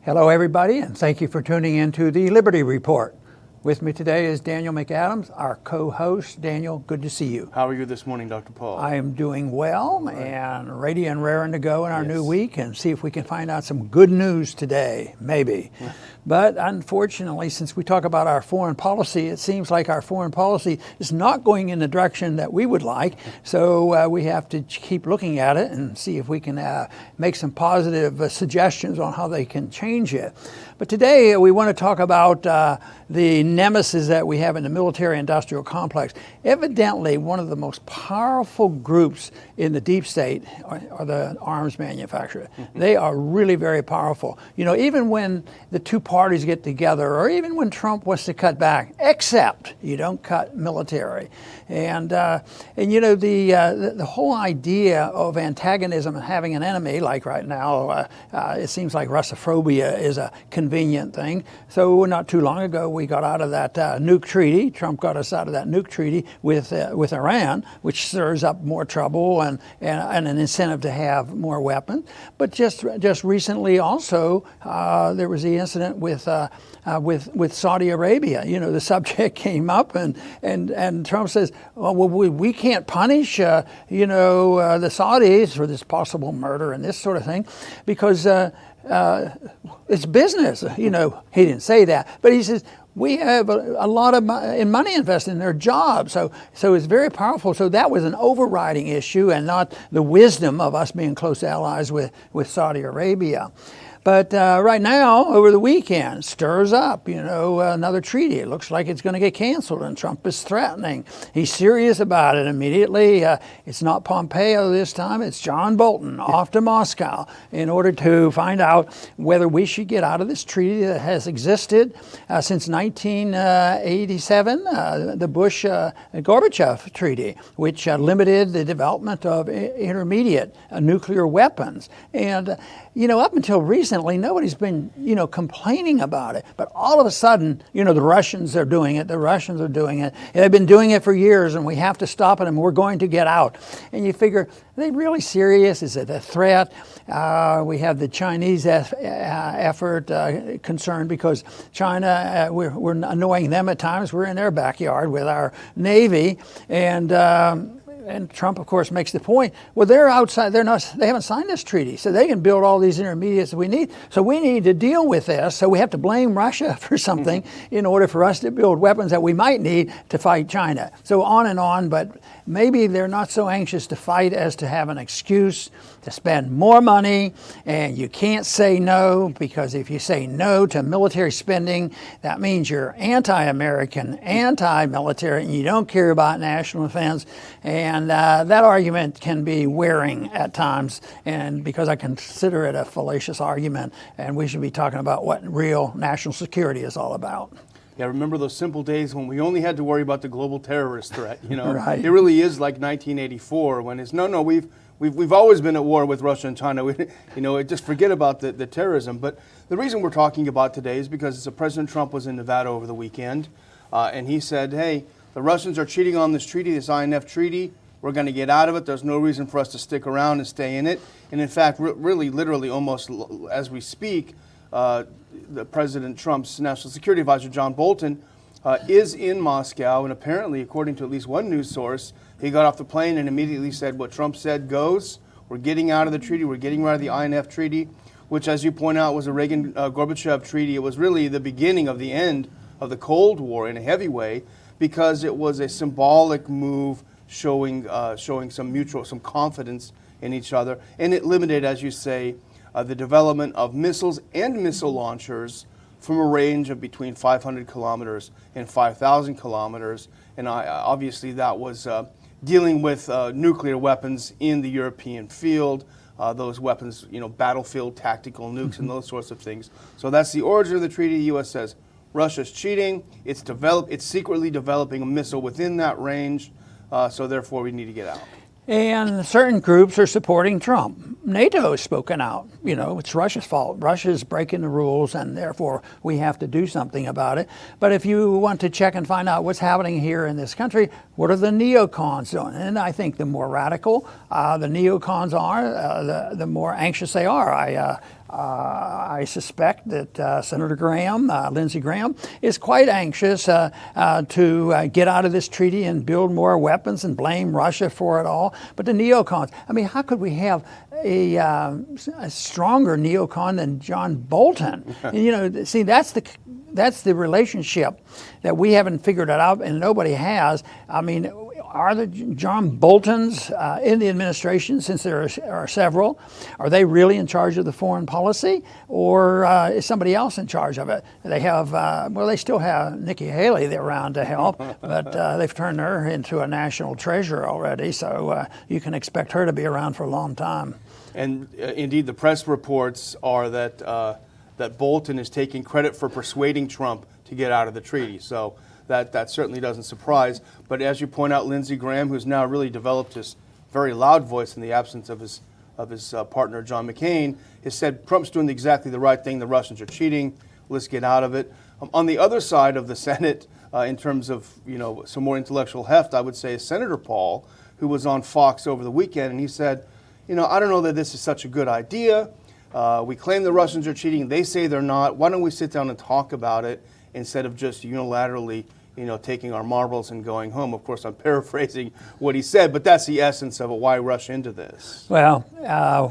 Hello, everybody, and thank you for tuning in to the Liberty Report. With me today is Daniel McAdams, our co-host. Daniel, good to see you. How are you this morning, Dr. Paul? I am doing well and ready and raring to go in our new week and see if we can find out some good news today, maybe. But unfortunately, since we talk about our foreign policy, it seems like our foreign policy is not going in the direction that we would like. So we have to keep looking at it and see if we can make some positive suggestions on how they can change it. But today we want to talk about the nemesis that we have in the military-industrial complex. Evidently, one of the most powerful groups in the deep state are the arms manufacturers. They are really very powerful. You know, even when the two parties get together, or even when Trump wants to cut back, except you don't cut military. And you know, the whole idea of antagonism and having an enemy, like right now, it seems like Russophobia is a convenient thing. So not too long ago, we got out of that nuke treaty. Trump got us out of that nuke treaty with Iran, which stirs up more trouble and an incentive to have more weapons. But just recently, also, there was the incident with Saudi Arabia. You know, the subject came up, and Trump says, "Well, we can't punish the Saudis for this possible murder and this sort of thing, because it's business." You know, he didn't say that, but he says, we have a lot of money invested in their jobs, so it's very powerful. So that was an overriding issue, and not the wisdom of us being close allies with Saudi Arabia. But right now, over the weekend, stirs up, another treaty. It looks like it's going to get canceled, and Trump is threatening. He's serious about it immediately. It's not Pompeo this time. It's John Bolton off to Moscow in order to find out whether we should get out of this treaty that has existed since 1987, the Bush-Gorbachev treaty, which limited the development of intermediate nuclear weapons. And up until recently, nobody's been, complaining about it. But all of a sudden, the Russians are doing it. The Russians are doing it. They've been doing it for years, and we have to stop it, and we're going to get out. And you figure, are they really serious? Is it a threat? We have the Chinese effort concerned because China, we're annoying them at times. We're in their backyard with our Navy, and Trump, of course, makes the point, well, they're outside, they haven't signed this treaty, so they can build all these intermediates that we need. So we need to deal with this. So we have to blame Russia for something in order for us to build weapons that we might need to fight China. So on, but maybe they're not so anxious to fight as to have an excuse to spend more money. And you can't say no, because if you say no to military spending, that means you're anti-American, anti-military, and you don't care about national defense. And that argument can be wearing at times, and because I consider it a fallacious argument, and we should be talking about what real national security is all about. Yeah, remember those simple days when we only had to worry about the global terrorist threat, Right. It really is like 1984 when it's, no, we've always been at war with Russia and China. Just forget about the terrorism. But the reason we're talking about today is because President Trump was in Nevada over the weekend, and he said, hey, the Russians are cheating on this treaty, this INF treaty. We're going to get out of it. There's no reason for us to stick around and stay in it. And in fact, really, literally, almost as we speak, the President Trump's National Security Advisor, John Bolton, is in Moscow. And apparently, according to at least one news source, he got off the plane and immediately said, what Trump said goes. We're getting out of the treaty. We're getting rid of the INF treaty, which, as you point out, was a Reagan-Gorbachev treaty. It was really the beginning of the end of the Cold War in a heavy way, because it was a symbolic move showing some confidence in each other. And it limited, as you say, the development of missiles and missile launchers from a range of between 500 kilometers and 5,000 kilometers. And obviously that was dealing with nuclear weapons in the European field, those weapons, battlefield tactical nukes and those sorts of things. So that's the origin of the treaty. The U.S. says Russia's cheating. It's secretly developing a missile within that range. So therefore, we need to get out. And certain groups are supporting Trump. NATO has spoken out. It's Russia's fault. Russia's breaking the rules, and therefore we have to do something about it. But if you want to check and find out what's happening here in this country, what are the neocons doing? And I think the more radical the neocons are, the more anxious they are. I suspect that Senator Graham, Lindsey Graham, is quite anxious to get out of this treaty and build more weapons and blame Russia for it all. But the neocons, I mean, how could we have a stronger neocon than John Bolton? And, see, that's the relationship that we haven't figured it out, and nobody has. I mean, are the John Boltons in the administration, since there are several, are they really in charge of the foreign policy, or is somebody else in charge of it? They have, they still have Nikki Haley there around to help, but they've turned her into a national treasure already, so you can expect her to be around for a long time. And indeed, the press reports are that Bolton is taking credit for persuading Trump to get out of the treaty. So that certainly doesn't surprise. But as you point out, Lindsey Graham, who's now really developed his very loud voice in the absence of his partner, John McCain, has said Trump's doing exactly the right thing. The Russians are cheating. Let's get out of it. On the other side of the Senate, in terms of some more intellectual heft, I would say is Senator Paul, who was on Fox over the weekend, and he said, I don't know that this is such a good idea. We claim the Russians are cheating. They say they're not. Why don't we sit down and talk about it instead of just unilaterally, taking our marbles and going home? Of course, I'm paraphrasing what he said, but that's the essence of it. Why rush into this? Well,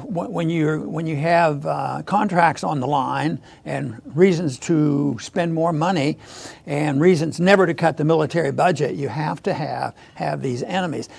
when you have contracts on the line and reasons to spend more money and reasons never to cut the military budget, you have to have these enemies.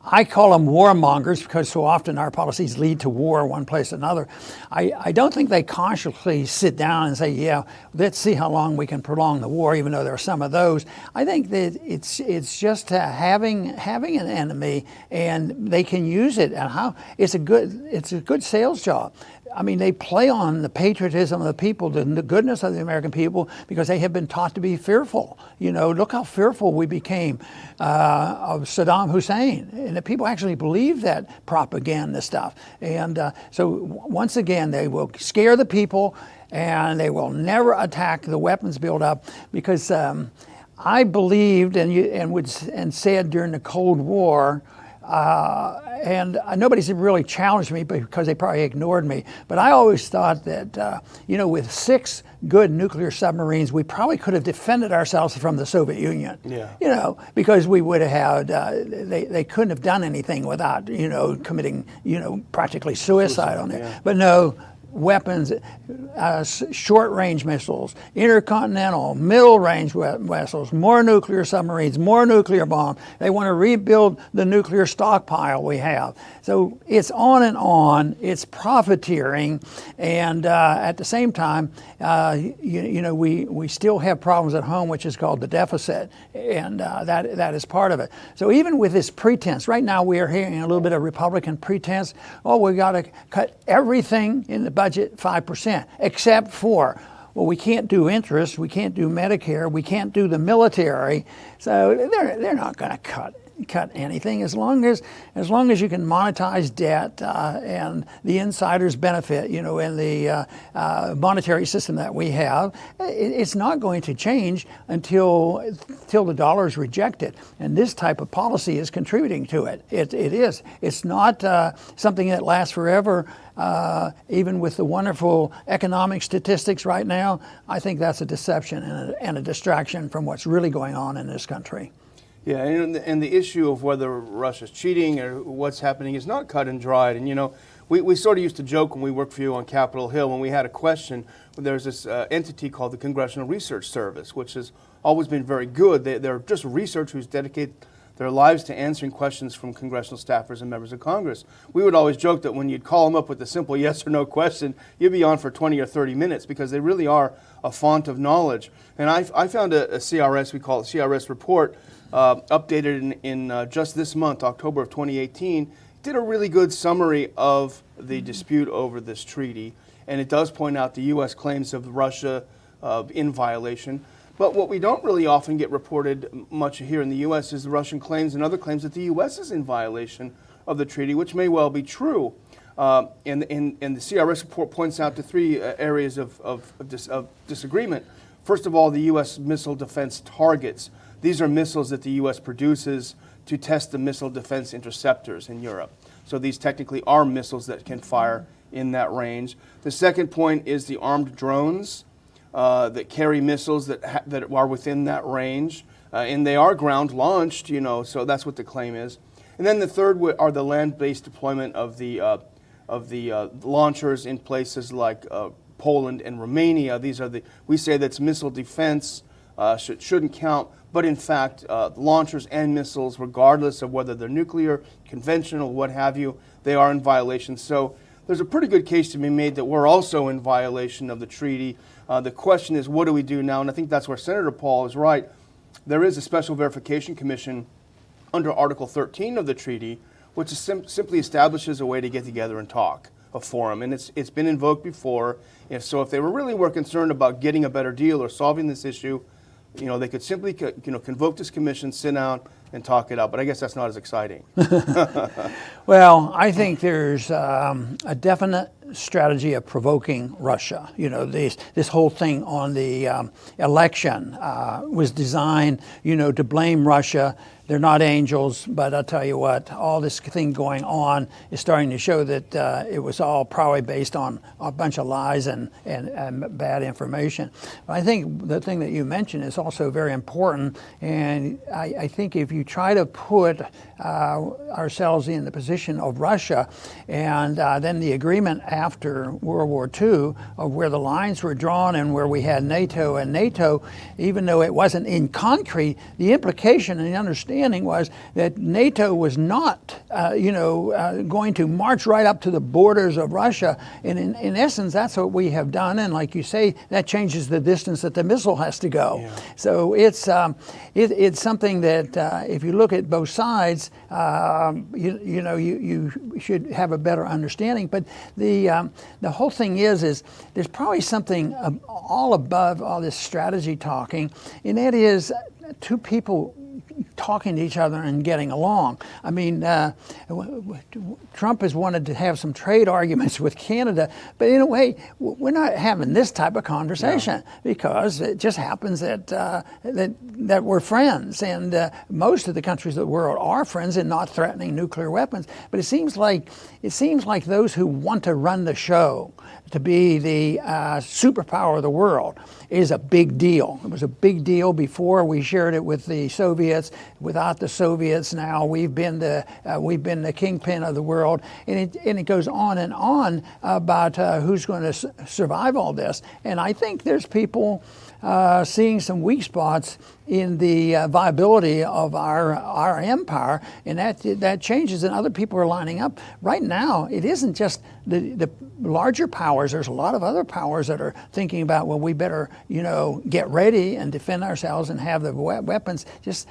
I call them warmongers because so often our policies lead to war one place or another. I don't think they consciously sit down and say, yeah, let's see how long we can prolong the war, even though there are some of those. I think that it's just having an enemy, and they can use it. And it's a good sales job. I mean, they play on the patriotism of the people, the goodness of the American people, because they have been taught to be fearful. Look how fearful we became of Saddam Hussein. And the people actually believe that propaganda stuff. And so once again, they will scare the people, and they will never attack the weapons buildup, because I believed and said during the Cold War, and nobody's really challenged me because they probably ignored me. But I always thought that, with 6 good nuclear submarines, we probably could have defended ourselves from the Soviet Union. Yeah. Because we would have had, they couldn't have done anything without, committing, practically suicide on it. Yeah. But no. Weapons, short-range missiles, intercontinental, middle-range missiles, more nuclear submarines, more nuclear bombs. They want to rebuild the nuclear stockpile we have. So it's on and on. It's profiteering, and at the same time, we still have problems at home, which is called the deficit, and that is part of it. So even with this pretense, right now we are hearing a little bit of Republican pretense. Oh, we got to cut everything in the budget 5%, except for, well, we can't do interest, we can't do Medicare, we can't do the military. So they're not going to cut anything as long as you can monetize debt and the insiders benefit, in the monetary system that we have. It's not going to change until the dollar is rejected, and this type of policy is contributing to it. It is. It's not something that lasts forever. Even with the wonderful economic statistics right now, I think that's a deception and a distraction from what's really going on in this country. Yeah, and the issue of whether Russia's cheating or what's happening is not cut and dried. And, we sort of used to joke when we worked for you on Capitol Hill, when we had a question, there's this entity called the Congressional Research Service, which has always been very good. They're just researchers who dedicate their lives to answering questions from congressional staffers and members of Congress. We would always joke that when you'd call them up with a simple yes or no question, you'd be on for 20 or 30 minutes, because they really are a font of knowledge. And I found a CRS, we call it CRS report, updated in just this month, October of 2018, did a really good summary of the dispute over this treaty. And it does point out the U.S. claims of Russia in violation. But what we don't really often get reported much here in the U.S. is the Russian claims and other claims that the U.S. is in violation of the treaty, which may well be true. And the CRS report points out to 3 areas of disagreement. First of all, the U.S. missile defense targets. These are missiles that the U.S. produces to test the missile defense interceptors in Europe. So these technically are missiles that can fire in that range. The second point is the armed drones that carry missiles that are within that range, and they are ground launched, so that's what the claim is. And then the third are the land-based deployment of the launchers in places like Poland and Romania. We say that's missile defense, shouldn't count, but in fact, launchers and missiles, regardless of whether they're nuclear, conventional, what have you, they are in violation. So there's a pretty good case to be made that we're also in violation of the treaty. The question is, what do we do now? And I think that's where Senator Paul is right. There is a special verification commission under Article 13 of the treaty, which is simply establishes a way to get together and talk, a forum. And it's been invoked before. If they were concerned about getting a better deal or solving this issue, they could simply convoke this commission, sit down, and talk it out. But I guess that's not as exciting. Well, I think there's a definite strategy of provoking Russia. This whole thing on the election was designed, to blame Russia. They're not angels, but I'll tell you what, all this thing going on is starting to show that it was all probably based on a bunch of lies and bad information. But I think the thing that you mentioned is also very important, and I think if you try to put ourselves in the position of Russia, and then the agreement after World War II of where the lines were drawn and where we had NATO, and NATO, even though it wasn't in concrete, the implication and the understanding was that NATO was not, going to march right up to the borders of Russia. And in essence, that's what we have done. And like you say, that changes the distance that the missile has to go. Yeah. So it's something that if you look at both sides, you should have a better understanding. But the whole thing is there's probably something all above all this strategy talking, and that is two people talking to each other and getting along. I mean, Trump has wanted to have some trade arguments with Canada, but in a way, we're not having this type of conversation because it just happens that we're friends, and most of the countries of the world are friends and not threatening nuclear weapons. But it seems like those who want to run the show to be the superpower of the world is a big deal. It was a big deal before we shared it with the Soviets. Without the Soviets, now we've been the kingpin of the world, and it goes on and on about who's going to survive all this. And I think there's people seeing some weak spots in the viability of our empire, and that changes, and other people are lining up. Right now, it isn't just the larger powers. There's a lot of other powers that are thinking about, well, we better get ready and defend ourselves and have the weapons. Just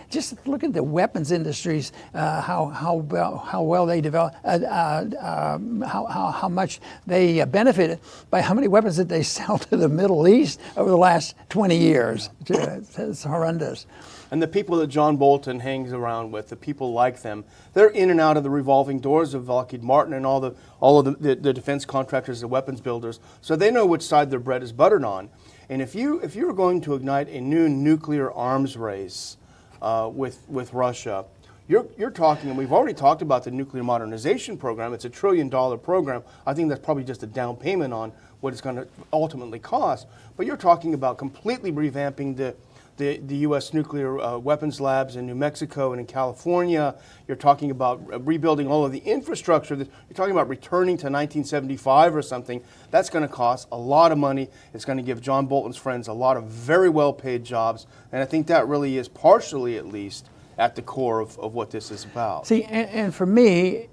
look at the weapons industries, how well they develop, how much they benefited by how many weapons did they sell to the Middle East over the last 20 years. It's horrendous. And the people that John Bolton hangs around with, the people like them, they're in and out of the revolving doors of Lockheed Martin and all of the defense contractors, the weapons builders, so they know which side their bread is buttered on. And if you were going to ignite a new nuclear arms race with Russia, you're talking, and we've already talked about the nuclear modernization program. It's $1 trillion program. I think that's probably just a down payment on what it's going to ultimately cost. But you're talking about completely revamping the U.S. nuclear weapons labs in New Mexico and in California. You're talking about rebuilding all of the infrastructure. You're talking about returning to 1975 or something. That's going to cost a lot of money. It's going to give John Bolton's friends a lot of very well-paid jobs. And I think that really is partially, at least, at the core of what this is about. See, and for me,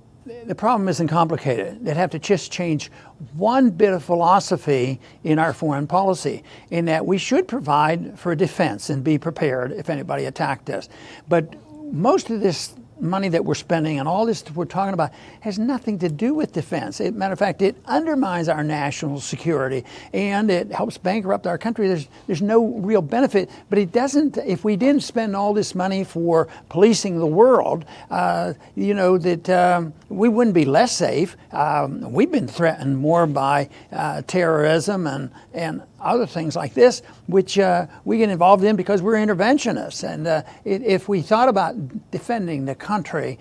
the problem isn't complicated. They'd have to just change one bit of philosophy in our foreign policy, in that we should provide for defense and be prepared if anybody attacked us. But most of this money that we're spending and all this we're talking about has nothing to do with defense. Matter of fact, it undermines our national security and it helps bankrupt our country. There's no real benefit, but it doesn't. If we didn't spend all this money for policing the world, that we wouldn't be less safe. We've been threatened more by terrorism and other things like this, which we get involved in because we're interventionists. And if we thought about defending the country,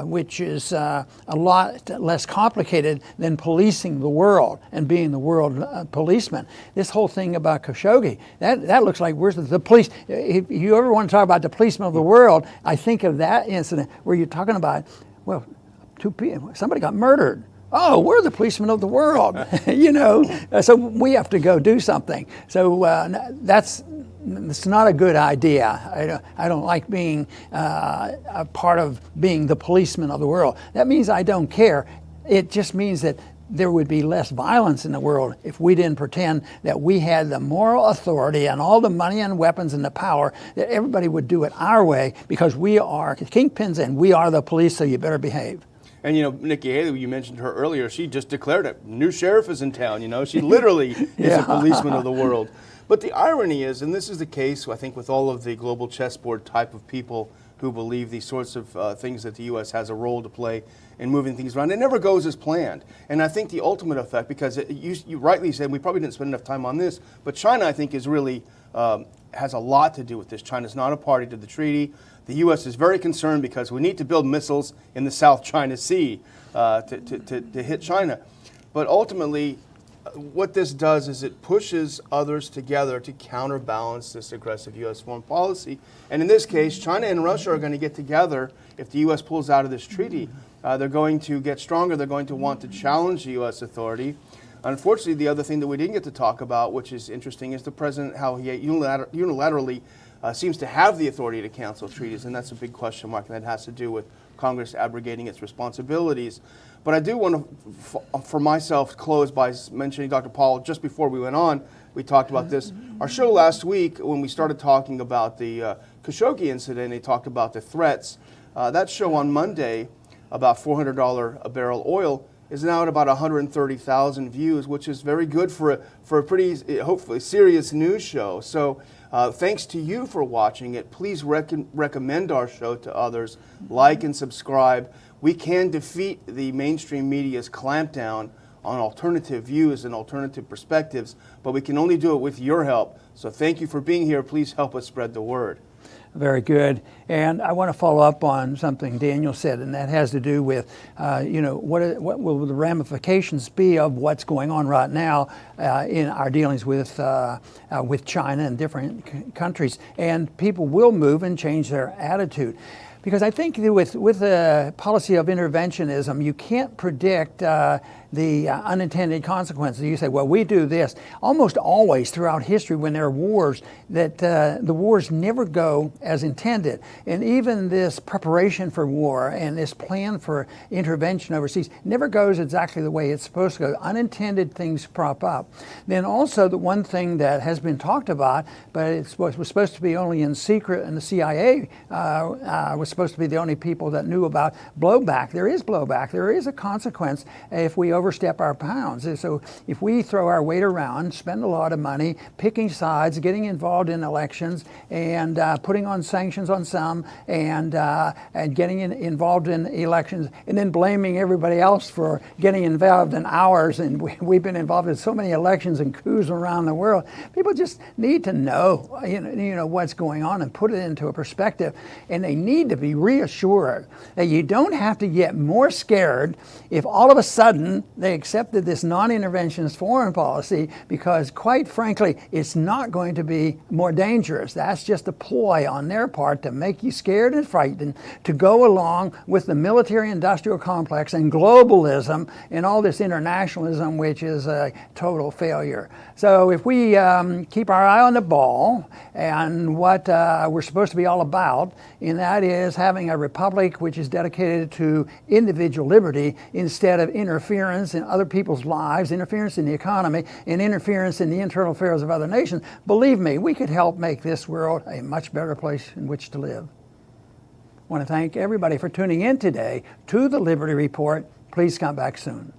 which is a lot less complicated than policing the world and being the world policeman, this whole thing about Khashoggi, that looks like we're the police. If you ever want to talk about the policeman of the world, I think of that incident where you're talking about, well, somebody got murdered. Oh, we're the policemen of the world, so we have to go do something. So it's not a good idea. I don't like being a part of being the policeman of the world. That means I don't care. It just means that there would be less violence in the world if we didn't pretend that we had the moral authority and all the money and weapons and the power, that everybody would do it our way because we are kingpins and we are the police, so you better behave. And Nikki Haley, you mentioned her earlier, she just declared it. New sheriff is in town, She literally is a policeman of the world. But the irony is, and this is the case, I think, with all of the global chessboard type of people who believe these sorts of things that the U.S. has a role to play in moving things around, it never goes as planned. And I think the ultimate effect, because you rightly said, we probably didn't spend enough time on this, but China, I think, is really has a lot to do with this. China's not a party to the treaty. The U.S. is very concerned because we need to build missiles in the South China Sea to hit China. But ultimately, what this does is it pushes others together to counterbalance this aggressive U.S. foreign policy. And in this case, China and Russia are going to get together if the U.S. pulls out of this treaty. They're going to get stronger. They're going to want to challenge the U.S. authority. Unfortunately, the other thing that we didn't get to talk about, which is interesting, is the president, how he unilaterally seems to have the authority to cancel treaties, and that's a big question mark, and that has to do with Congress abrogating its responsibilities. But I do want to, for myself, close by mentioning Dr. Paul. Just before we went on, we talked about this. Our show last week, when we started talking about the Khashoggi incident, they talked about the threats. That show on Monday, about $400 a barrel oil, is now at about 130,000 views, which is very good for a pretty, hopefully, serious news show. So thanks to you for watching it. Please recommend our show to others. Like and subscribe. We can defeat the mainstream media's clampdown on alternative views and alternative perspectives, but we can only do it with your help. So thank you for being here. Please help us spread the word. Very good. And I want to follow up on something Daniel said, and that has to do with, what will the ramifications be of what's going on right now in our dealings with China and different countries. And people will move and change their attitude. Because I think with the policy of interventionism, you can't predict the unintended consequences. You say, well, we do this. Almost always throughout history when there are wars, that the wars never go as intended. And even this preparation for war and this plan for intervention overseas never goes exactly the way it's supposed to go. Unintended things prop up. Then also the one thing that has been talked about, but it was supposed to be only in secret, and the CIA was supposed to be the only people that knew about blowback. There is blowback. There is a consequence if we overstep our bounds. And so if we throw our weight around, spend a lot of money, picking sides, getting involved in elections, and putting on sanctions on some, and getting involved in elections, and then blaming everybody else for getting involved in ours. And we've been involved in so many elections and coups around the world. People just need to know, what's going on and put it into a perspective. And they need to be reassured that you don't have to get more scared if all of a sudden they accepted this non-interventionist foreign policy, because quite frankly, it's not going to be more dangerous. That's just a ploy on their part to make you scared and frightened, to go along with the military-industrial complex and globalism and all this internationalism, which is a total failure. So if we keep our eye on the ball and what we're supposed to be all about, and that is having a republic which is dedicated to individual liberty instead of interference in other people's lives, interference in the economy, and interference in the internal affairs of other nations, believe me, we could help make this world a much better place in which to live. I want to thank everybody for tuning in today to the Liberty Report. Please come back soon.